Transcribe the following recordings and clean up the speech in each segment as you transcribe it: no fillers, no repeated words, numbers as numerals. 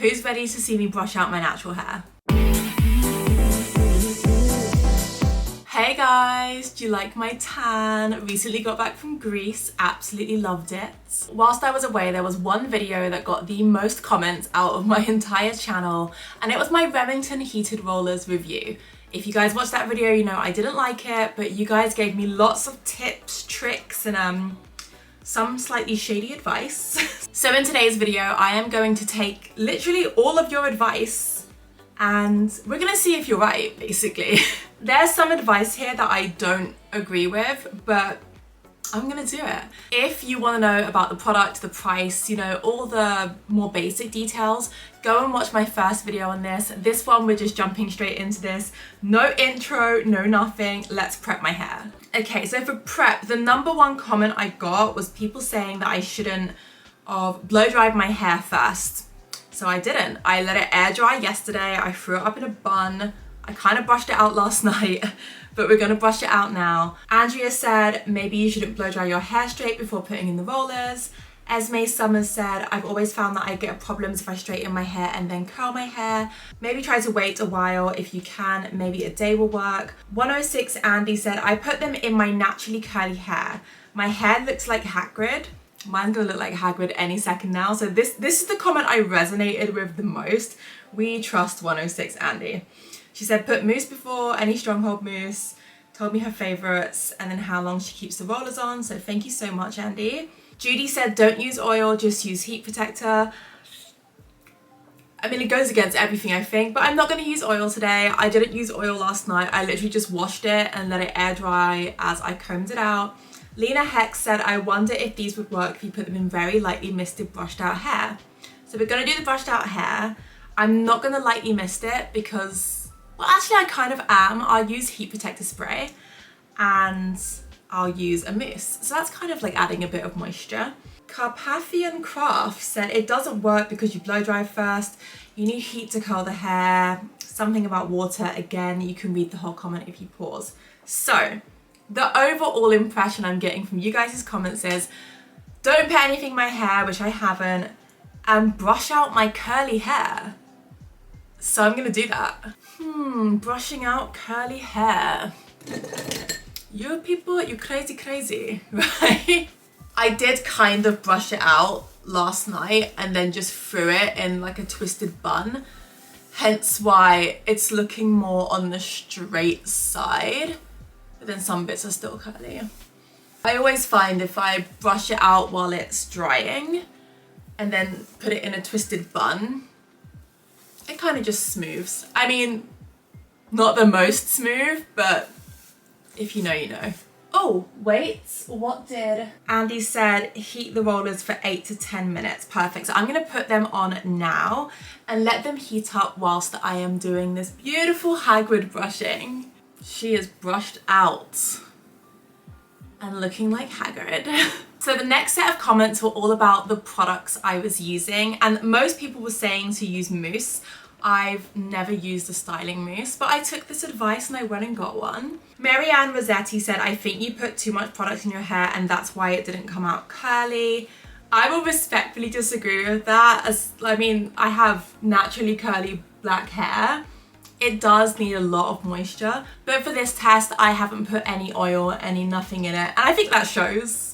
Who's ready to see me brush out my natural hair? Hey guys, do you like my tan? Recently got back from Greece, absolutely loved it. Whilst I was away, there was one video that got the most comments out of my entire channel, and it was my Remington heated rollers review. If you guys watched that video, you know I didn't like it, but you guys gave me lots of tips, tricks, and some slightly shady advice. So in today's video, I am going to take literally all of your advice and we're gonna see if you're right, basically. There's some advice here that I don't agree with, but I'm gonna do it. If you wanna know about the product, the price, you know, all the more basic details, go and watch my first video on this. This one, we're just jumping straight into this. No intro, no nothing. Let's prep my hair. Okay, so for prep, the #1 comment I got was people saying that I shouldn't have blow dried my hair first. So I didn't. I let it air dry yesterday. I threw it up in a bun. I kind of brushed it out last night, but we're gonna brush it out now. Andrea said, maybe you shouldn't blow dry your hair straight before putting in the rollers. Esme Summers said, I've always found that I get problems if I straighten my hair and then curl my hair. Maybe try to wait a while if you can, maybe a day will work. 106 Andy said, I put them in my naturally curly hair. My hair looks like Hagrid. Mine's gonna look like Hagrid any second now. So this is the comment I resonated with the most. We trust 106 Andy. She said, put mousse before, any stronghold mousse, told me her favorites, and then how long she keeps the rollers on. So thank you so much, Andy. Judy said, don't use oil, just use heat protector. I mean, it goes against everything, I think, but I'm not gonna use oil today. I didn't use oil last night. I literally just washed it and let it air dry as I combed it out. Lena Hex said, I wonder if these would work if you put them in very lightly misted brushed out hair. So we're gonna do the brushed out hair. I'm not gonna lightly mist it because, well, actually I kind of am. I'll use heat protector spray and I'll use a mousse. So that's kind of like adding a bit of moisture. Carpathian Craft said, it doesn't work because you blow dry first. You need heat to curl the hair. Something about water. Again, you can read the whole comment if you pause. So, the overall impression I'm getting from you guys' comments is, don't put anything in my hair, which I haven't, and brush out my curly hair. So I'm gonna do that. Brushing out curly hair. You people, you crazy, right? I did kind of brush it out last night and then just threw it in like a twisted bun. Hence why it's looking more on the straight side. But then some bits are still curly. I always find if I brush it out while it's drying and then put it in a twisted bun, it kind of just smooths. I mean, not the most smooth, but if you know, you know. Oh, wait, what did Andy said? Heat the rollers for 8 to 10 minutes. Perfect. So I'm gonna put them on now and let them heat up whilst I am doing this beautiful Hagrid brushing. She is brushed out and looking like Hagrid. So the next set of comments were all about the products I was using, and most people were saying to use mousse. I've never used a styling mousse, but I took this advice and I went and got one. Marianne Rossetti said, I think you put too much product in your hair and that's why it didn't come out curly. I will respectfully disagree with that, as I mean, I have naturally curly black hair. It does need a lot of moisture, but for this test, I haven't put any oil, nothing in it. And I think that shows.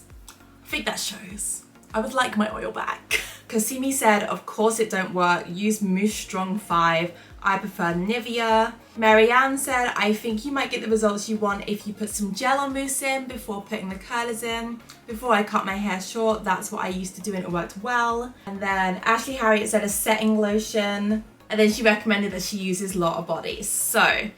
I would like my oil back. Kasimi said, of course it don't work. Use Mousse Strong 5. I prefer Nivea. Marianne said, I think you might get the results you want if you put some gel or mousse in before putting the curlers in. Before I cut my hair short, that's what I used to do and it worked well. And then Ashley Harriet said a setting lotion. And then she recommended that she uses Lotta Bodies. So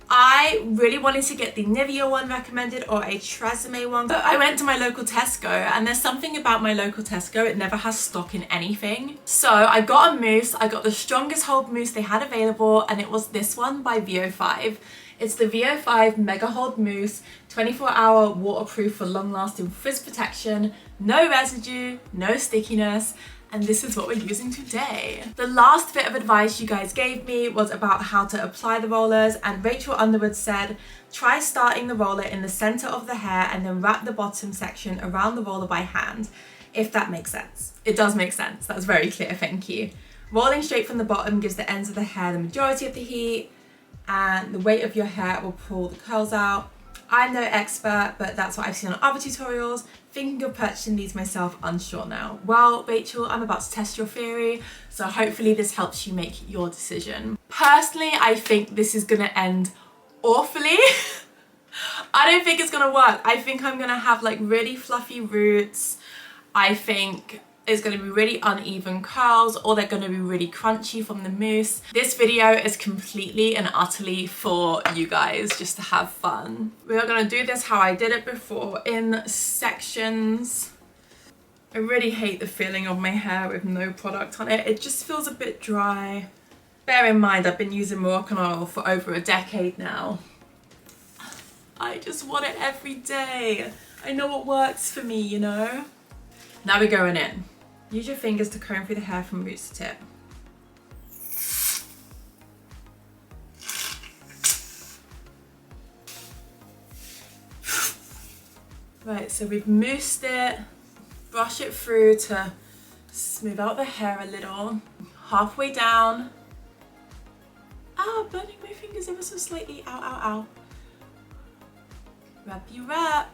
I really wanted to get the Nivea one recommended or a Tresemme one, but I went to my local Tesco and there's something about my local Tesco, it never has stock in anything. So I got a mousse, I got the strongest hold mousse they had available, and it was this one by VO5. It's the VO5 Mega Hold Mousse, 24-hour waterproof for long-lasting frizz protection, no residue, no stickiness, and this is what we're using today. The last bit of advice you guys gave me was about how to apply the rollers, and Rachel Underwood said, try starting the roller in the center of the hair and then wrap the bottom section around the roller by hand, if that makes sense. It does make sense, that's very clear, thank you. Rolling straight from the bottom gives the ends of the hair the majority of the heat, and the weight of your hair will pull the curls out. I'm no expert, but that's what I've seen on other tutorials. Thinking of purchasing these myself, unsure now. Well, Rachel, I'm about to test your theory, so hopefully this helps you make your decision. Personally, I think this is gonna end awfully. I don't think it's gonna work. I think I'm gonna have like really fluffy roots. I think it's going to be really uneven curls, or they're going to be really crunchy from the mousse. This video is completely and utterly for you guys, just to have fun. We are going to do this how I did it before, in sections. I really hate the feeling of my hair with no product on it. It just feels a bit dry. Bear in mind, I've been using Moroccan oil for over a decade now. I just want it every day. I know what works for me, you know? Now we're going in. Use your fingers to comb through the hair from roots to tip. Right, so we've moussed it, brush it through to smooth out the hair a little. Halfway down. Ow, burning my fingers ever so slightly. Ow, ow, ow. Wrappy wrap.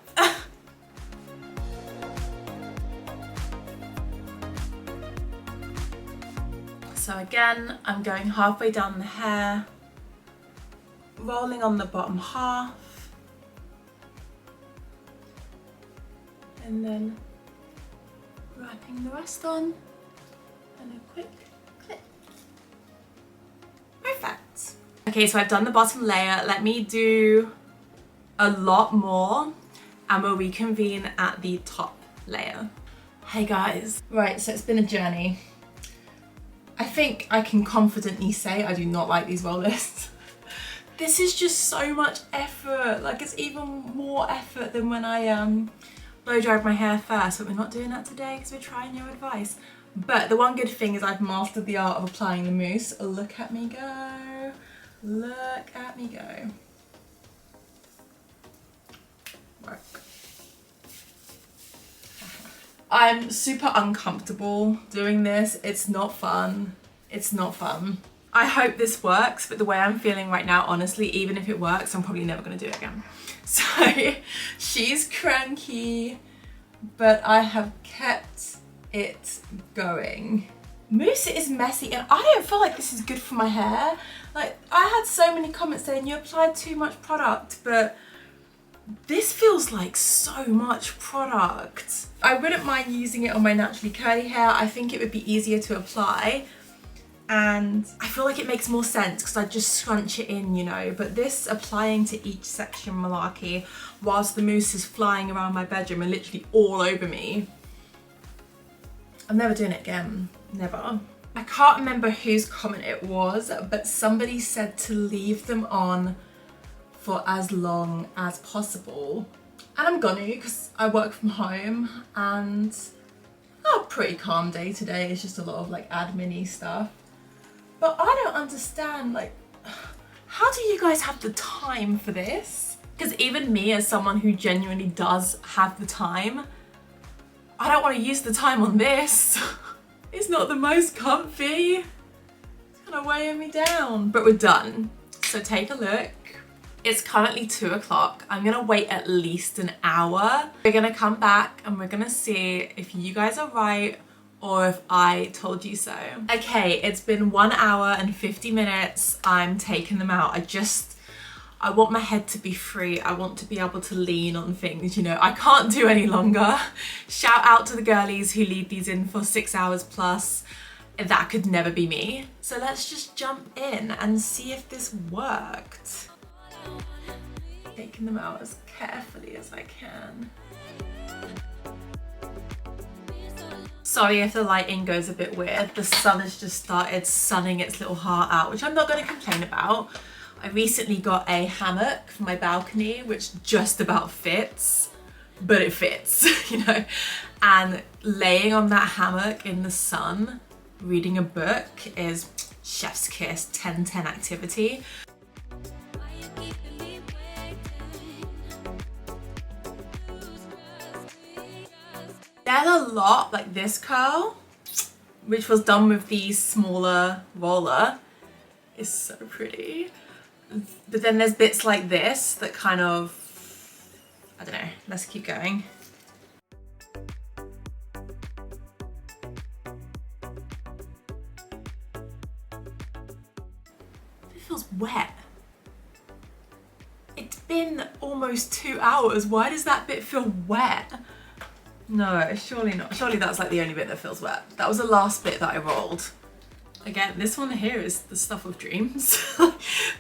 So again, I'm going halfway down the hair, rolling on the bottom half, and then wrapping the rest on, and a quick clip. Perfect. Okay, so I've done the bottom layer. Let me do a lot more, and we'll reconvene at the top layer. Hey guys. Right, so it's been a journey. I think I can confidently say I do not like these rollers. This is just so much effort. Like, it's even more effort than when I blow dried my hair first, but we're not doing that today because we're trying your advice. But the one good thing is I've mastered the art of applying the mousse. Look at me go. Look at me go. Work. I'm super uncomfortable doing this. It's not fun. It's not fun. I hope this works, but the way I'm feeling right now, honestly, even if it works, I'm probably never gonna do it again. So she's cranky, but I have kept it going. Mousse is messy, and I don't feel like this is good for my hair. Like, I had so many comments saying you applied too much product, but this feels like so much product. I wouldn't mind using it on my naturally curly hair. I think it would be easier to apply, and I feel like it makes more sense because I just scrunch it in, you know. But this applying to each section malarkey whilst the mousse is flying around my bedroom and literally all over me, I'm never doing it again. Never. I can't remember whose comment it was, but somebody said to leave them on for as long as possible, and I'm gonna, because I work from home and a pretty calm day today. It's just a lot of like admin-y stuff, but I don't understand, like, how do you guys have the time for this? Because even me, as someone who genuinely does have the time, I don't want to use the time on this. It's not the most comfy. It's kind of weighing me down, but we're done. So take a look. It's currently 2 o'clock. I'm gonna wait at least an hour. We're gonna come back and we're gonna see if you guys are right or if I told you so. Okay, it's been 1 hour and 50 minutes. I'm taking them out. I want my head to be free. I want to be able to lean on things, you know. I can't do any longer. Shout out to the girlies who leave these in for 6 hours plus. That could never be me. So let's just jump in and see if this worked. Taking them out as carefully as I can. Sorry if the lighting goes a bit weird. The sun has just started sunning its little heart out, which I'm not going to complain about. I recently got a hammock for my balcony, which just about fits, but it fits, you know. And laying on that hammock in the sun, reading a book is chef's kiss, 10/10 activity. There's a lot, like this curl, which was done with the smaller roller, is so pretty. But then there's bits like this that kind of, I don't know, let's keep going. It feels wet. It's been almost 2 hours. Why does that bit feel wet? No, surely not. Surely that's like the only bit that feels wet. That was the last bit that I rolled. Again, this one here is the stuff of dreams.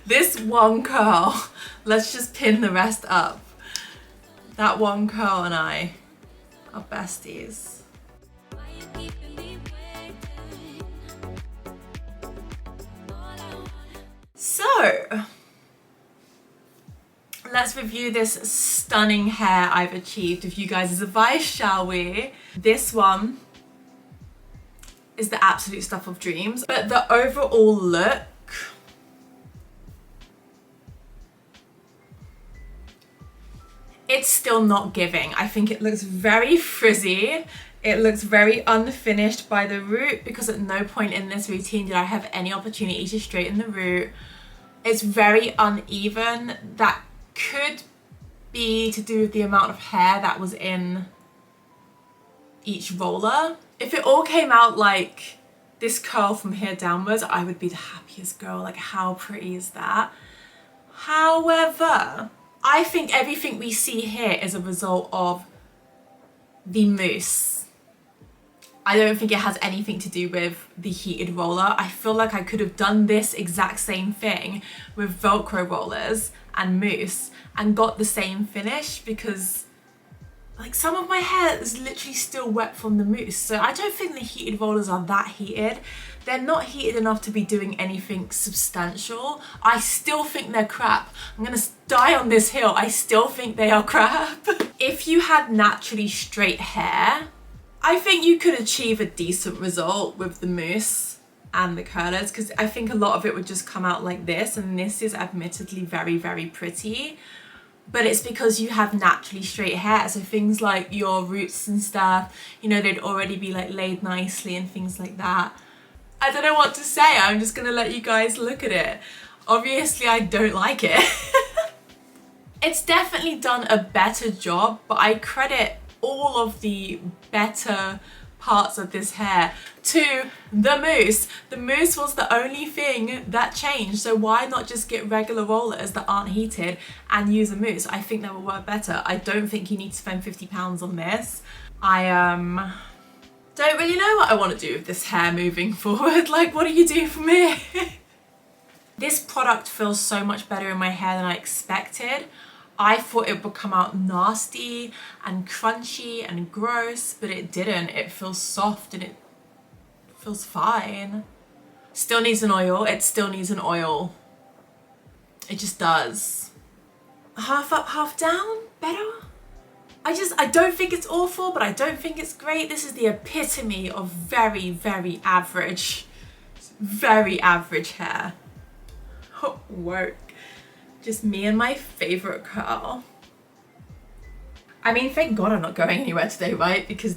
This one curl, let's just pin the rest up. That one curl and I are besties. So, let's review this stunning hair I've achieved with you guys' advice, shall we? This one is the absolute stuff of dreams, but the overall look, it's still not giving. I think it looks very frizzy. It looks very unfinished by the root because at no point in this routine did I have any opportunity to straighten the root. It's very uneven. That could be to do with the amount of hair that was in each roller. If it all came out like this curl from here downwards, I would be the happiest girl. Like, how pretty is that? However, I think everything we see here is a result of the mousse. I don't think it has anything to do with the heated roller. I feel like I could have done this exact same thing with Velcro rollers and mousse and got the same finish, because like some of my hair is literally still wet from the mousse. So I don't think the heated rollers are that heated. They're not heated enough to be doing anything substantial. I still think they're crap. I'm gonna die on this hill. I still think they are crap. If you had naturally straight hair, I think you could achieve a decent result with the mousse and the curlers, because I think a lot of it would just come out like this, and this is admittedly very, very pretty. But it's because you have naturally straight hair, so things like your roots and stuff, you know, they'd already be like laid nicely and things like that. I don't know what to say. I'm just gonna let you guys look at it. Obviously, I don't like it. It's definitely done a better job, but I credit all of the better parts of this hair to the mousse. The mousse was the only thing that changed, so why not just get regular rollers that aren't heated and use a mousse? I think that will work better. I don't think you need to spend £50 on this. I don't really know what I want to do with this hair moving forward. Like, what do you do from here? This product feels so much better in my hair than I expected. I thought it would come out nasty and crunchy and gross, but it didn't. It feels soft and it feels fine. Still needs an oil. It still needs an oil. It just does. Half up, half down, better? I don't think it's awful, but I don't think it's great. This is the epitome of very, very average hair. Oh, work. Just me and my favorite curl. I mean, thank God I'm not going anywhere today, right? Because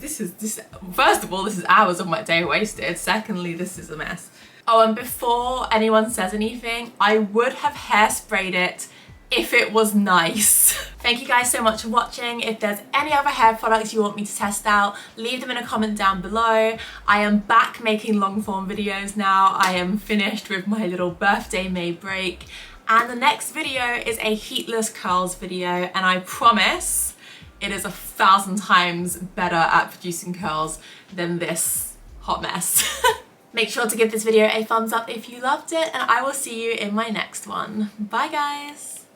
first of all, this is hours of my day wasted. Secondly, this is a mess. Oh, and before anyone says anything, I would have hairsprayed it if it was nice. Thank you guys so much for watching. If there's any other hair products you want me to test out, leave them in a comment down below. I am back making long form videos now. I am finished with my little birthday May break. And the next video is a heatless curls video, and I promise it is 1,000 times better at producing curls than this hot mess. Make sure to give this video a thumbs up if you loved it, and I will see you in my next one. Bye guys!